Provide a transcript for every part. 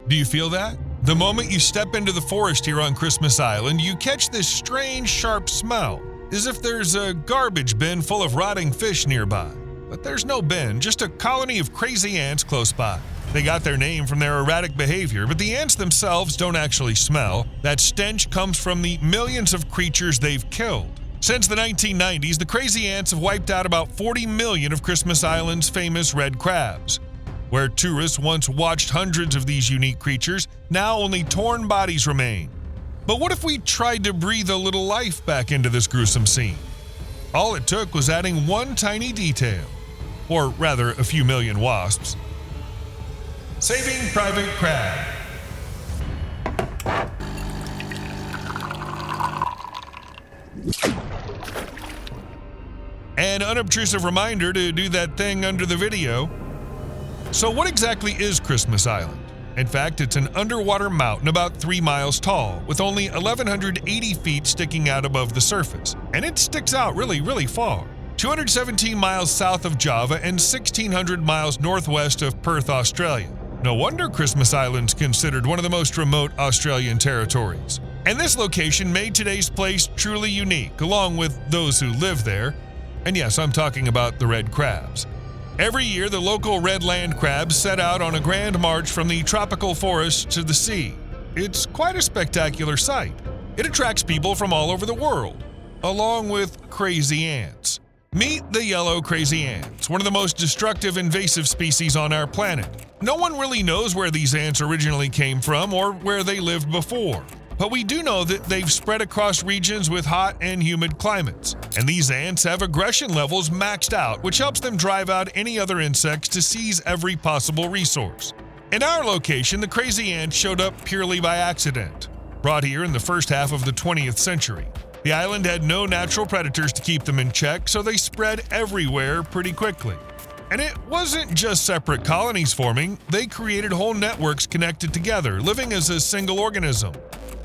Do you feel that? The moment you step into the forest here on Christmas Island, you catch this strange, sharp smell, as if there's a garbage bin full of rotting fish nearby. But there's no bin, just a colony of crazy ants close by. They got their name from their erratic behavior, but the ants themselves don't actually smell. That stench comes from the millions of creatures they've killed. Since the 1990s, the crazy ants have wiped out about 40 million of Christmas Island's famous red crabs. Where tourists once watched hundreds of these unique creatures, now only torn bodies remain. But what if we tried to breathe a little life back into this gruesome scene? All it took was adding one tiny detail, or rather a few million wasps. Saving Private Crab. An unobtrusive reminder to do that thing under the video. So what exactly is Christmas Island? In fact, it's an underwater mountain about 3 miles tall, with only 1,180 feet sticking out above the surface. And it sticks out really far. 217 miles south of Java and 1,600 miles northwest of Perth, Australia. No wonder Christmas Island's considered one of the most remote Australian territories. And this location made today's place truly unique, along with those who live there. And yes, I'm talking about the red crabs. Every year, the local red land crabs set out on a grand march from the tropical forest to the sea. It's quite a spectacular sight. It attracts people from all over the world, along with crazy ants. Meet the yellow crazy ants, one of the most destructive invasive species on our planet. No one really knows where these ants originally came from or where they lived before. But we do know that they've spread across regions with hot and humid climates. And these ants have aggression levels maxed out, which helps them drive out any other insects to seize every possible resource. In our location, the crazy ants showed up purely by accident, brought here in the first half of the 20th century. The island had no natural predators to keep them in check, so they spread everywhere pretty quickly. And it wasn't just separate colonies forming, they created whole networks connected together, living as a single organism.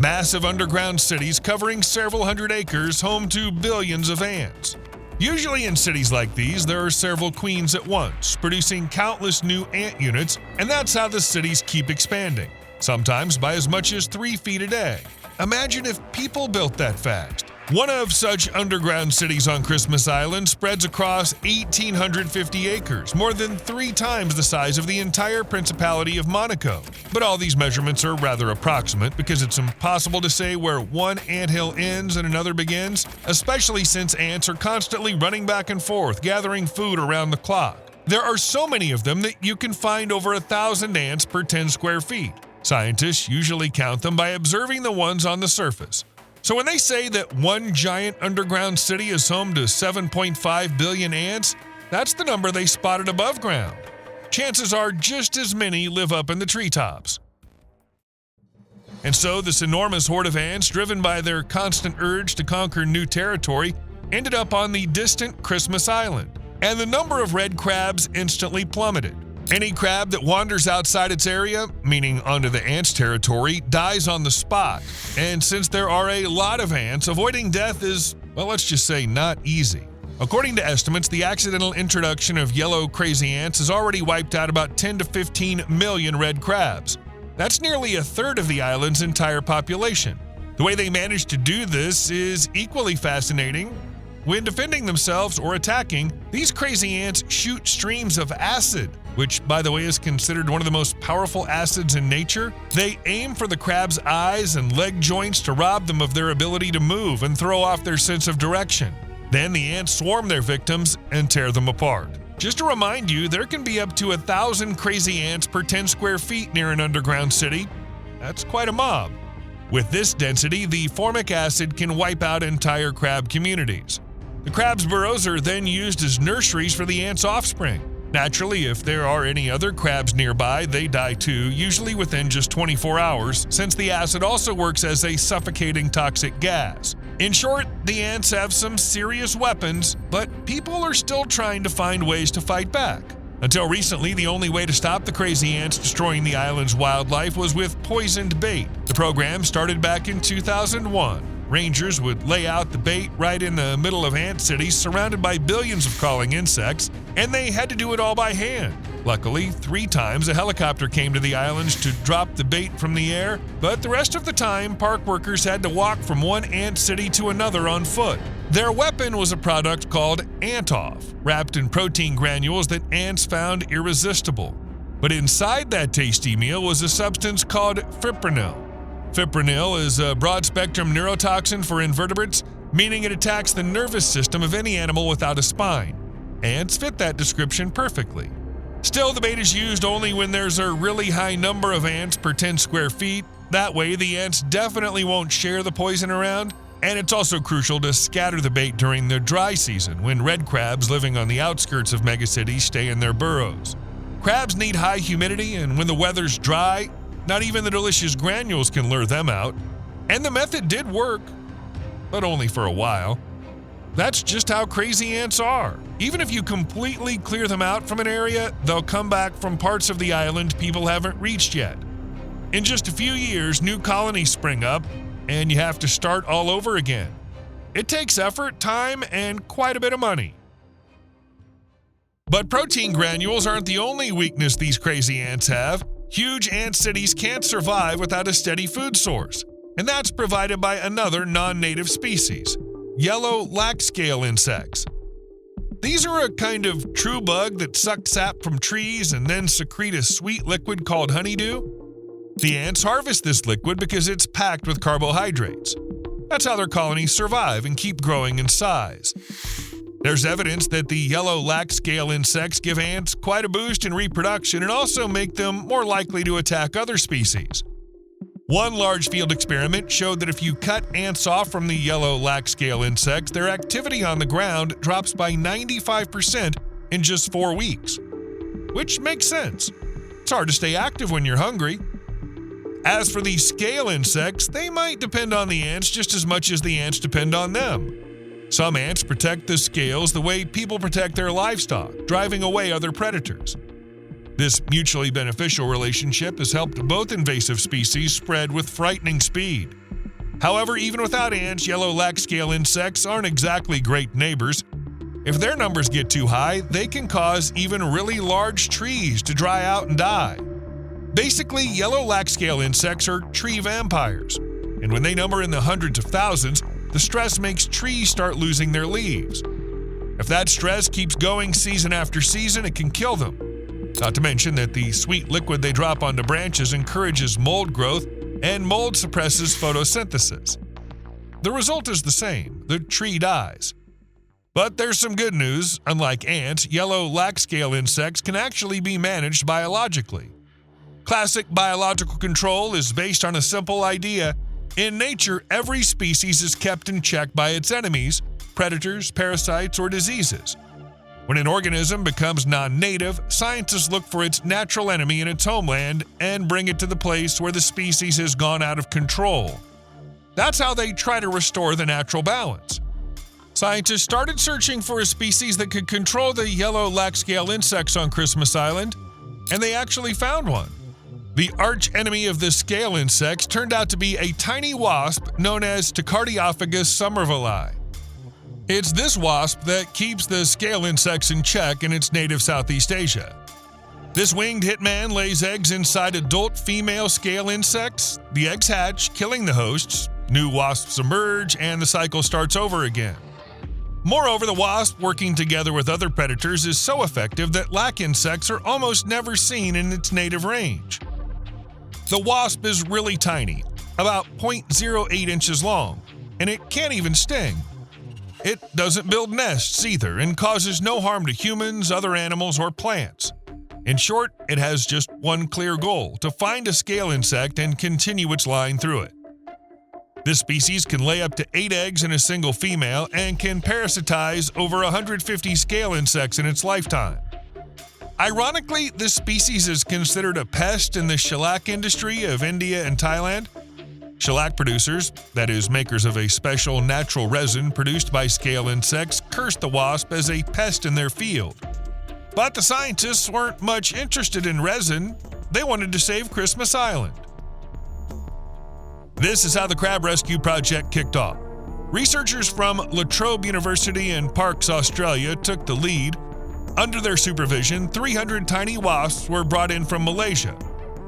Massive underground cities covering several hundred acres, home to billions of ants. Usually in cities like these, there are several queens at once, producing countless new ant units, and that's how the cities keep expanding, sometimes by as much as 3 feet a day. Imagine if people built that fast. One of such underground cities on Christmas Island spreads across 1,850 acres, more than 3 times the size of the entire Principality of Monaco. But all these measurements are rather approximate because it's impossible to say where one anthill ends and another begins, especially since ants are constantly running back and forth, gathering food around the clock. There are so many of them that you can find over 1,000 ants per 10 square feet. Scientists usually count them by observing the ones on the surface. So when they say that one giant underground city is home to 7.5 billion ants, that's the number they spotted above ground. Chances are just as many live up in the treetops. And so this enormous horde of ants, driven by their constant urge to conquer new territory, ended up on the distant Christmas Island, and the number of red crabs instantly plummeted. Any crab that wanders outside its area, meaning onto the ants' territory, dies on the spot. And since there are a lot of ants, avoiding death is, well, let's just say not easy. According to estimates, the accidental introduction of yellow crazy ants has already wiped out about 10 to 15 million red crabs. That's nearly a third of the island's entire population. The way they managed to do this is equally fascinating. When defending themselves or attacking, these crazy ants shoot streams of acid, which, by the way, is considered one of the most powerful acids in nature. They aim for the crab's eyes and leg joints to rob them of their ability to move and throw off their sense of direction. Then the ants swarm their victims and tear them apart. Just to remind you, there can be up to 1,000 crazy ants per 10 square feet near an underground city. That's quite a mob. With this density, the formic acid can wipe out entire crab communities. The crab's burrows are then used as nurseries for the ants' offspring. Naturally, if there are any other crabs nearby, they die too, usually within just 24 hours, since the acid also works as a suffocating toxic gas. In short, the ants have some serious weapons, but people are still trying to find ways to fight back. Until recently, the only way to stop the crazy ants destroying the island's wildlife was with poisoned bait. The program started back in 2001. Rangers would lay out the bait right in the middle of ant cities surrounded by billions of crawling insects, and they had to do it all by hand. Luckily, 3 times a helicopter came to the islands to drop the bait from the air, but the rest of the time, park workers had to walk from one ant city to another on foot. Their weapon was a product called WATOP, wrapped in protein granules that ants found irresistible. But inside that tasty meal was a substance called fipronil. Fipronil is a broad-spectrum neurotoxin for invertebrates, meaning it attacks the nervous system of any animal without a spine. Ants fit that description perfectly. Still, the bait is used only when there's a really high number of ants per 10 square feet. That way, the ants definitely won't share the poison around, and it's also crucial to scatter the bait during the dry season when red crabs living on the outskirts of megacities stay in their burrows. Crabs need high humidity, and when the weather's dry, not even the delicious granules can lure them out. And the method did work, but only for a while. That's just how crazy ants are. Even if you completely clear them out from an area, they'll come back from parts of the island people haven't reached yet. In just a few years, new colonies spring up, and you have to start all over again. It takes effort, time, and quite a bit of money. But protein granules aren't the only weakness these crazy ants have. Huge ant cities can't survive without a steady food source, and that's provided by another non-native species. Yellow lac-scale insects. These are a kind of true bug that suck sap from trees and then secrete a sweet liquid called honeydew. The ants harvest this liquid because it's packed with carbohydrates. That's how their colonies survive and keep growing in size. There's evidence that the yellow lac-scale insects give ants quite a boost in reproduction and also make them more likely to attack other species. One large field experiment showed that if you cut ants off from the yellow lac-scale insects, their activity on the ground drops by 95% in just 4 weeks. Which makes sense. It's hard to stay active when you're hungry. As for these scale insects, they might depend on the ants just as much as the ants depend on them. Some ants protect the scales the way people protect their livestock, driving away other predators. This mutually beneficial relationship has helped both invasive species spread with frightening speed. However, even without ants, yellow lac-scale insects aren't exactly great neighbors. If their numbers get too high, they can cause even really large trees to dry out and die. Basically, yellow lac-scale insects are tree vampires, and when they number in the hundreds of thousands, the stress makes trees start losing their leaves. If that stress keeps going season after season, it can kill them. Not to mention that the sweet liquid they drop onto branches encourages mold growth, and mold suppresses photosynthesis. The result is the same: the tree dies. But there's some good news. Unlike ants, yellow lac-scale insects can actually be managed biologically. Classic biological control is based on a simple idea. In nature, every species is kept in check by its enemies, predators, parasites, or diseases. When an organism becomes non-native, scientists look for its natural enemy in its homeland and bring it to the place where the species has gone out of control. That's how they try to restore the natural balance. Scientists started searching for a species that could control the yellow lac-scale insects on Christmas Island, and they actually found one. The arch-enemy of the scale insects turned out to be a tiny wasp known as Tacardiophagous somervillei. It's this wasp that keeps the scale insects in check in its native Southeast Asia. This winged hitman lays eggs inside adult female scale insects. The eggs hatch, killing the hosts. New wasps emerge, and the cycle starts over again. Moreover, the wasp, working together with other predators, is so effective that lac insects are almost never seen in its native range. The wasp is really tiny, about 0.08 inches long, and it can't even sting. It doesn't build nests either and causes no harm to humans, other animals, or plants. In short, it has just one clear goal: to find a scale insect and continue its line through it. This species can lay up to 8 eggs in a single female and can parasitize over 150 scale insects in its lifetime. Ironically, this species is considered a pest in the shellac industry of India and Thailand. Shellac producers, that is, makers of a special natural resin produced by scale insects, cursed the wasp as a pest in their field. But the scientists weren't much interested in resin. They wanted to save Christmas Island. This is how the Crab Rescue Project kicked off. Researchers from La Trobe University in Parkes, Australia took the lead. Under their supervision, 300 tiny wasps were brought in from Malaysia.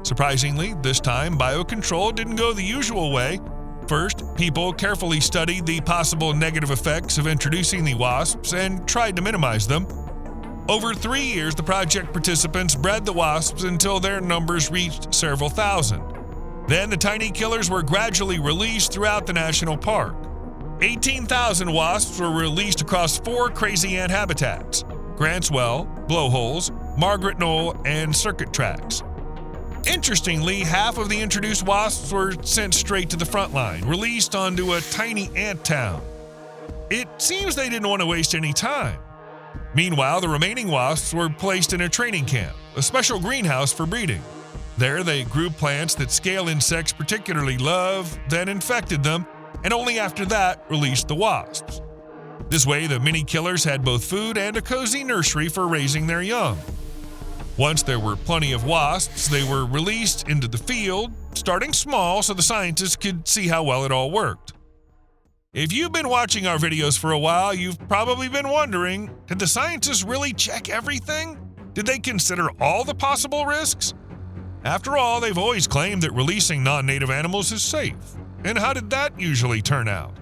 Surprisingly, this time biocontrol didn't go the usual way. First, people carefully studied the possible negative effects of introducing the wasps and tried to minimize them. Over 3 years, the project participants bred the wasps until their numbers reached several thousand. Then the tiny killers were gradually released throughout the national park. 18,000 wasps were released across 4 crazy ant habitats: Grants Well, Blowholes, Margaret Knoll, and Circuit Tracks. Interestingly, half of the introduced wasps were sent straight to the front line, released onto a tiny ant town. It seems they didn't want to waste any time. Meanwhile, the remaining wasps were placed in a training camp, a special greenhouse for breeding. There, they grew plants that scale insects particularly love, then infected them, and only after that released the wasps. This way, the mini killers had both food and a cozy nursery for raising their young. Once there were plenty of wasps, they were released into the field, starting small so the scientists could see how well it all worked. If you've been watching our videos for a while, you've probably been wondering, did the scientists really check everything? Did they consider all the possible risks? After all, they've always claimed that releasing non-native animals is safe. And how did that usually turn out?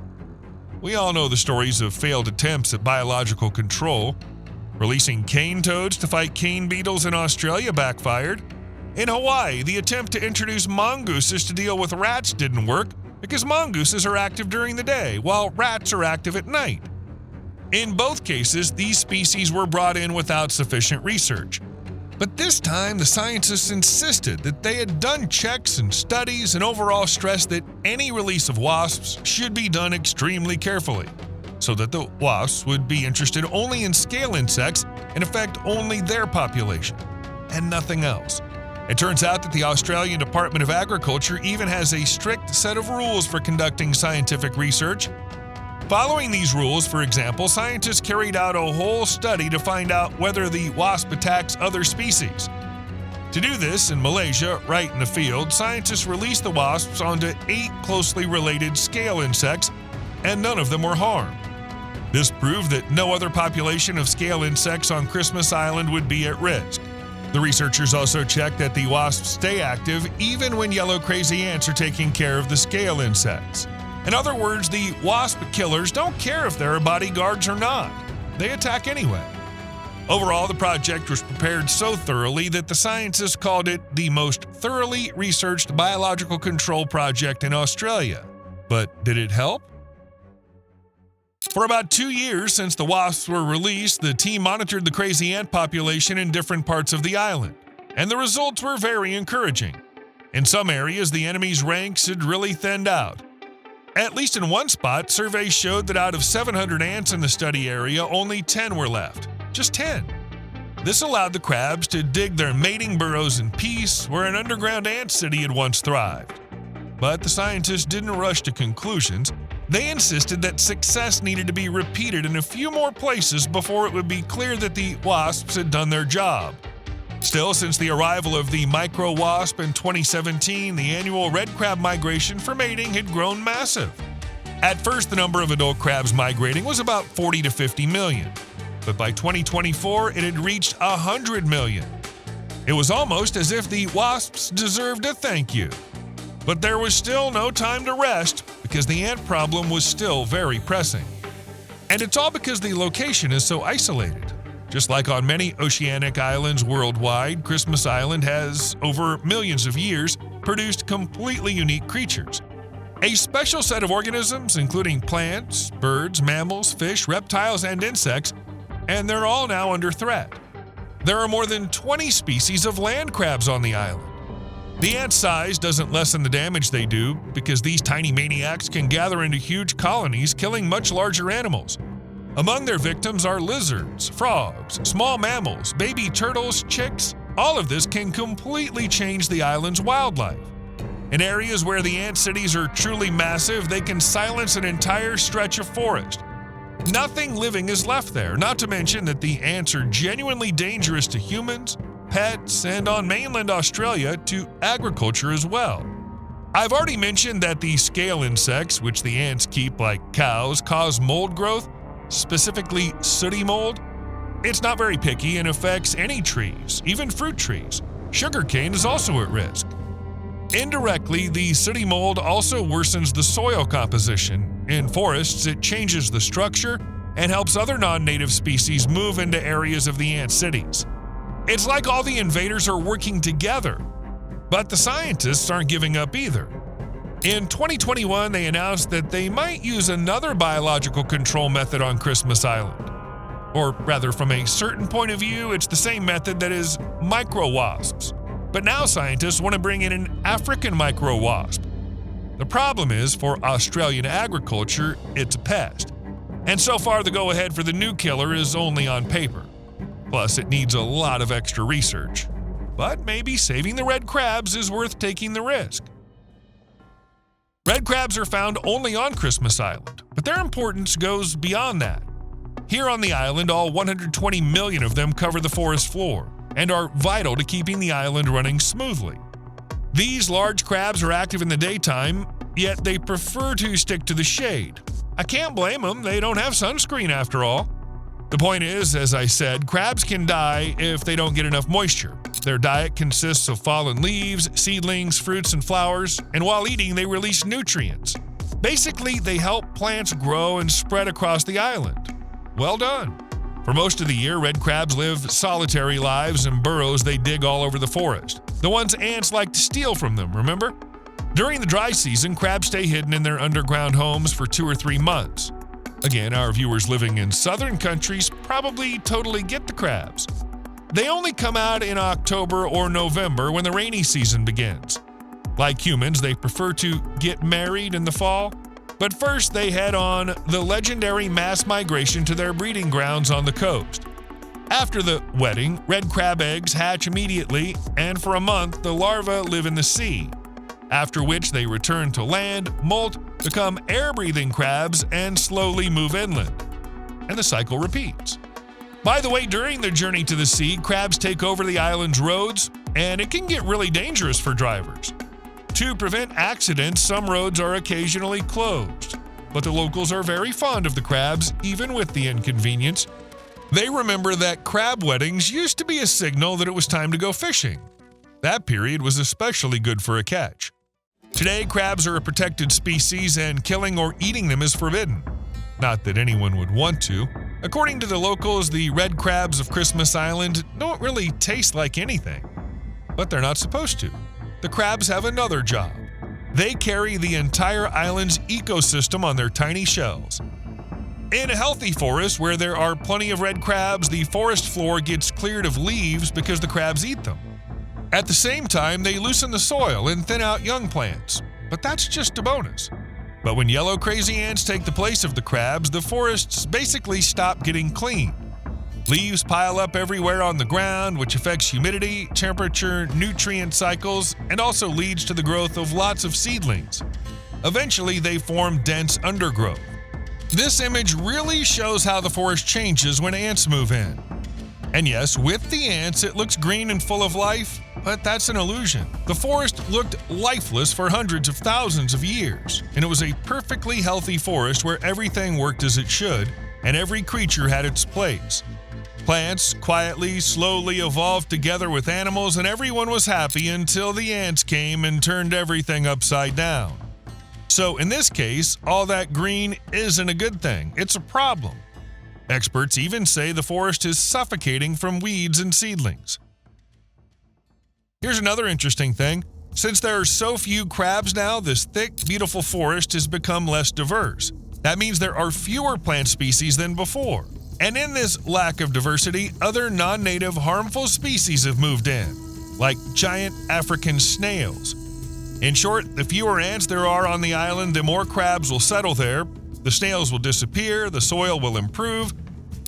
We all know the stories of failed attempts at biological control. Releasing cane toads to fight cane beetles in Australia backfired. In Hawaii, the attempt to introduce mongooses to deal with rats didn't work because mongooses are active during the day, while rats are active at night. In both cases, these species were brought in without sufficient research. But this time, the scientists insisted that they had done checks and studies and overall stressed that any release of wasps should be done extremely carefully, so that the wasps would be interested only in scale insects and affect only their population, and nothing else. It turns out that the Australian Department of Agriculture even has a strict set of rules for conducting scientific research. Following these rules, for example, scientists carried out a whole study to find out whether the wasp attacks other species. To do this, in Malaysia, right in the field, scientists released the wasps onto 8 closely related scale insects, and none of them were harmed. This proved that no other population of scale insects on Christmas Island would be at risk. The researchers also checked that the wasps stay active even when yellow crazy ants are taking care of the scale insects. In other words, the wasp killers don't care if there are bodyguards or not. They attack anyway. Overall, the project was prepared so thoroughly that the scientists called it the most thoroughly researched biological control project in Australia. But did it help? For about 2 years since the wasps were released, the team monitored the crazy ant population in different parts of the island, and the results were very encouraging. In some areas, the enemy's ranks had really thinned out. At least in one spot, surveys showed that out of 700 ants in the study area, only 10 were left. Just 10. This allowed the crabs to dig their mating burrows in peace, where an underground ant city had once thrived. But the scientists didn't rush to conclusions. They insisted that success needed to be repeated in a few more places before it would be clear that the wasps had done their job. Still, since the arrival of the micro wasp in 2017, the annual red crab migration for mating had grown massive. At first, the number of adult crabs migrating was about 40 to 50 million, but by 2024, it had reached 100 million. It was almost as if the wasps deserved a thank you. But there was still no time to rest because the ant problem was still very pressing. And it's all because the location is so isolated. Just like on many oceanic islands worldwide, Christmas Island has, over millions of years, produced completely unique creatures. A special set of organisms, including plants, birds, mammals, fish, reptiles, and insects, and they're all now under threat. There are more than 20 species of land crabs on the island. The ant size doesn't lessen the damage they do because these tiny maniacs can gather into huge colonies, killing much larger animals. Among their victims are lizards, frogs, small mammals, baby turtles, chicks. All of this can completely change the island's wildlife. In areas where the ant cities are truly massive, they can silence an entire stretch of forest. Nothing living is left there, not to mention that the ants are genuinely dangerous to humans, pets, and on mainland Australia to agriculture as well. I've already mentioned that the scale insects, which the ants keep like cows, cause mold growth, specifically sooty mold. It's not very picky and affects any trees, even fruit trees. Sugarcane is also at risk. Indirectly, the sooty mold also worsens the soil composition. In forests, it changes the structure and helps other non-native species move into areas of the ant cities. It's like all the invaders are working together. But the scientists aren't giving up either. In 2021, they announced that they might use another biological control method on Christmas Island. Or rather, from a certain point of view, it's the same method that is micro-wasps. But now scientists want to bring in an African micro-wasp. The problem is, for Australian agriculture, it's a pest. And so far, the go-ahead for the new killer is only on paper. Plus, it needs a lot of extra research. But maybe saving the red crabs is worth taking the risk. Red crabs are found only on Christmas Island, but their importance goes beyond that. Here on the island, all 120 million of them cover the forest floor and are vital to keeping the island running smoothly. These large crabs are active in the daytime, yet they prefer to stick to the shade. I can't blame them, they don't have sunscreen after all. The point is, as I said, crabs can die if they don't get enough moisture. Their diet consists of fallen leaves, seedlings, fruits, and flowers, and while eating, they release nutrients. Basically, they help plants grow and spread across the island. Well done! For most of the year, red crabs live solitary lives in burrows they dig all over the forest. The ones ants like to steal from them, remember? During the dry season, crabs stay hidden in their underground homes for 2 or 3 months. Again, our viewers living in southern countries probably totally get the crabs. They only come out in October or November when the rainy season begins. Like humans, they prefer to get married in the fall. But first, they head on the legendary mass migration to their breeding grounds on the coast. After the wedding, red crab eggs hatch immediately, and for a month, the larvae live in the sea. After which they return to land, molt, become air-breathing crabs, and slowly move inland. And the cycle repeats. By the way, during the journey to the sea, crabs take over the island's roads, and it can get really dangerous for drivers. To prevent accidents, some roads are occasionally closed. But the locals are very fond of the crabs, even with the inconvenience. They remember that crab weddings used to be a signal that it was time to go fishing. That period was especially good for a catch. Today, crabs are a protected species and killing or eating them is forbidden. Not that anyone would want to. According to the locals, the red crabs of Christmas Island don't really taste like anything. But they're not supposed to. The crabs have another job. They carry the entire island's ecosystem on their tiny shells. In a healthy forest where there are plenty of red crabs, the forest floor gets cleared of leaves because the crabs eat them. At the same time, they loosen the soil and thin out young plants. But that's just a bonus. But when yellow crazy ants take the place of the crabs, the forests basically stop getting clean. Leaves pile up everywhere on the ground, which affects humidity, temperature, nutrient cycles, and also leads to the growth of lots of seedlings. Eventually, they form dense undergrowth. This image really shows how the forest changes when ants move in. And yes, with the ants, it looks green and full of life, but that's an illusion. The forest looked lifeless for hundreds of thousands of years, and it was a perfectly healthy forest where everything worked as it should, and every creature had its place. Plants quietly, slowly evolved together with animals, and everyone was happy until the ants came and turned everything upside down. So in this case, all that green isn't a good thing, it's a problem. Experts even say the forest is suffocating from weeds and seedlings. Here's another interesting thing. Since there are so few crabs now, this thick, beautiful forest has become less diverse. That means there are fewer plant species than before. And in this lack of diversity, other non-native harmful species have moved in, like giant African snails. In short, the fewer ants there are on the island, the more crabs will settle there, the snails will disappear, the soil will improve,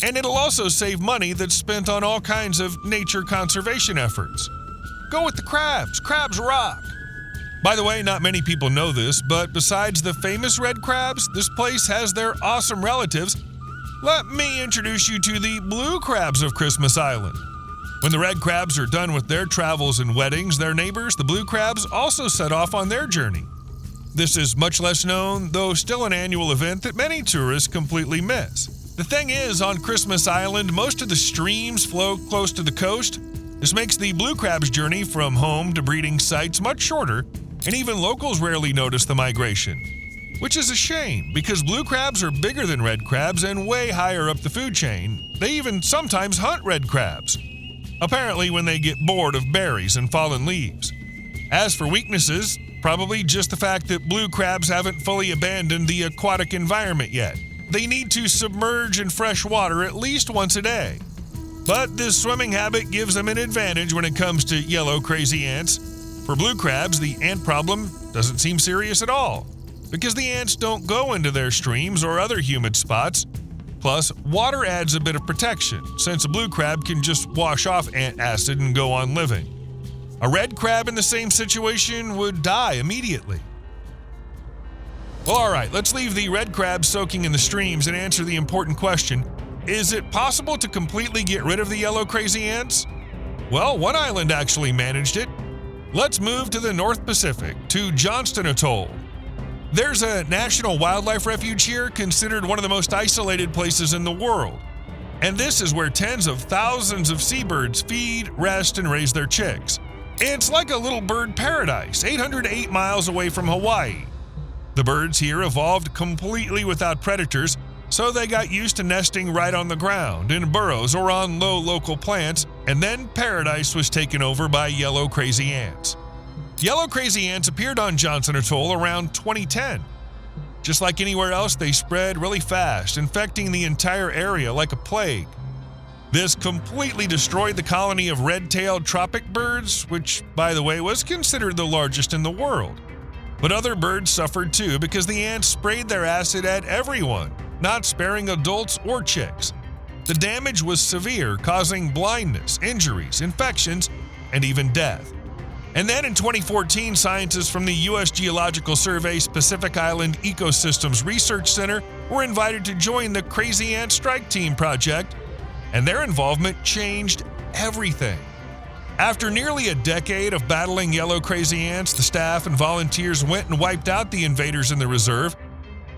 and it'll also save money that's spent on all kinds of nature conservation efforts. Go with the crabs! Crabs rock! By the way, not many people know this, but besides the famous red crabs, this place has their awesome relatives. Let me introduce you to the blue crabs of Christmas Island. When the red crabs are done with their travels and weddings, their neighbors, the blue crabs, also set off on their journey. This is much less known, though still an annual event that many tourists completely miss. The thing is, on Christmas Island, most of the streams flow close to the coast. This makes the blue crab's journey from home to breeding sites much shorter, and even locals rarely notice the migration. Which is a shame, because blue crabs are bigger than red crabs and way higher up the food chain. They even sometimes hunt red crabs, apparently when they get bored of berries and fallen leaves. As for weaknesses, probably just the fact that blue crabs haven't fully abandoned the aquatic environment yet. They need to submerge in fresh water at least once a day. But this swimming habit gives them an advantage when it comes to yellow crazy ants. For blue crabs, the ant problem doesn't seem serious at all, because the ants don't go into their streams or other humid spots. Plus, water adds a bit of protection, since a blue crab can just wash off ant acid and go on living. A red crab in the same situation would die immediately. Well, alright, let's leave the red crabs soaking in the streams and answer the important question: is it possible to completely get rid of the yellow crazy ants? Well, one island actually managed it. Let's move to the North Pacific, to Johnston Atoll. There's a national wildlife refuge here, considered one of the most isolated places in the world. And this is where tens of thousands of seabirds feed, rest, and raise their chicks. It's like a little bird paradise, 808 miles away from Hawaii. The birds here evolved completely without predators, so they got used to nesting right on the ground, in burrows or on low local plants, and then paradise was taken over by yellow crazy ants. Yellow crazy ants appeared on Johnston Atoll around 2010. Just like anywhere else, they spread really fast, infecting the entire area like a plague. This completely destroyed the colony of red-tailed tropic birds, which, by the way, was considered the largest in the world. But other birds suffered too, because the ants sprayed their acid at everyone, not sparing adults or chicks. The damage was severe, causing blindness, injuries, infections, and even death. And then in 2014, scientists from the U.S. Geological Survey's Pacific Island Ecosystems Research Center were invited to join the Crazy Ant Strike Team project, and their involvement changed everything. After nearly a decade of battling yellow crazy ants, the staff and volunteers went and wiped out the invaders in the reserve.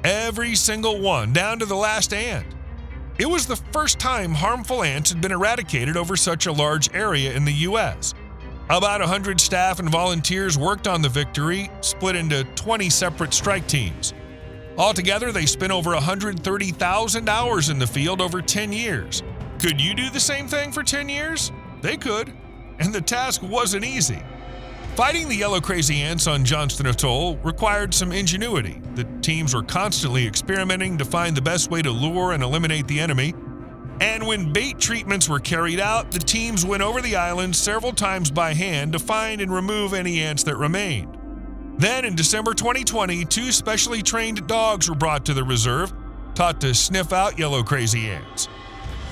Every single one, down to the last ant. It was the first time harmful ants had been eradicated over such a large area in the U.S. About 100 staff and volunteers worked on the victory, split into 20 separate strike teams. Altogether, they spent over 130,000 hours in the field over 10 years. Could you do the same thing for 10 years? They could. And the task wasn't easy. Fighting the yellow crazy ants on Johnston Atoll required some ingenuity. The teams were constantly experimenting to find the best way to lure and eliminate the enemy. And when bait treatments were carried out, the teams went over the island several times by hand to find and remove any ants that remained. Then in December 2020, 2 specially trained dogs were brought to the reserve, taught to sniff out yellow crazy ants.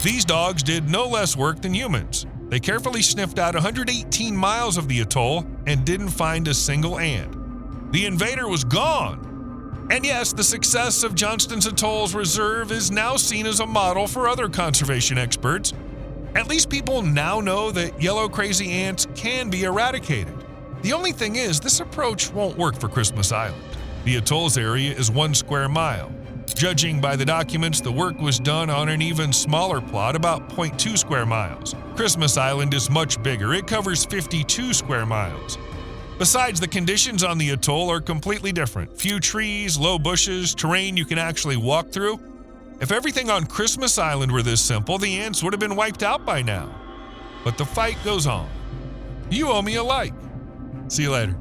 These dogs did no less work than humans. They carefully sniffed out 118 miles of the atoll and didn't find a single ant. The invader was gone. And yes, the success of Johnston Atoll's reserve is now seen as a model for other conservation experts. At least people now know that yellow crazy ants can be eradicated. The only thing is, this approach won't work for Christmas Island. The atoll's area is 1 square mile. Judging by the documents, the work was done on an even smaller plot, about 0.2 square miles. Christmas Island is much bigger. It covers 52 square miles. Besides, the conditions on the atoll are completely different. Few trees, low bushes, terrain you can actually walk through. If everything on Christmas Island were this simple, the ants would have been wiped out by now. But the fight goes on. You owe me a like. See you later.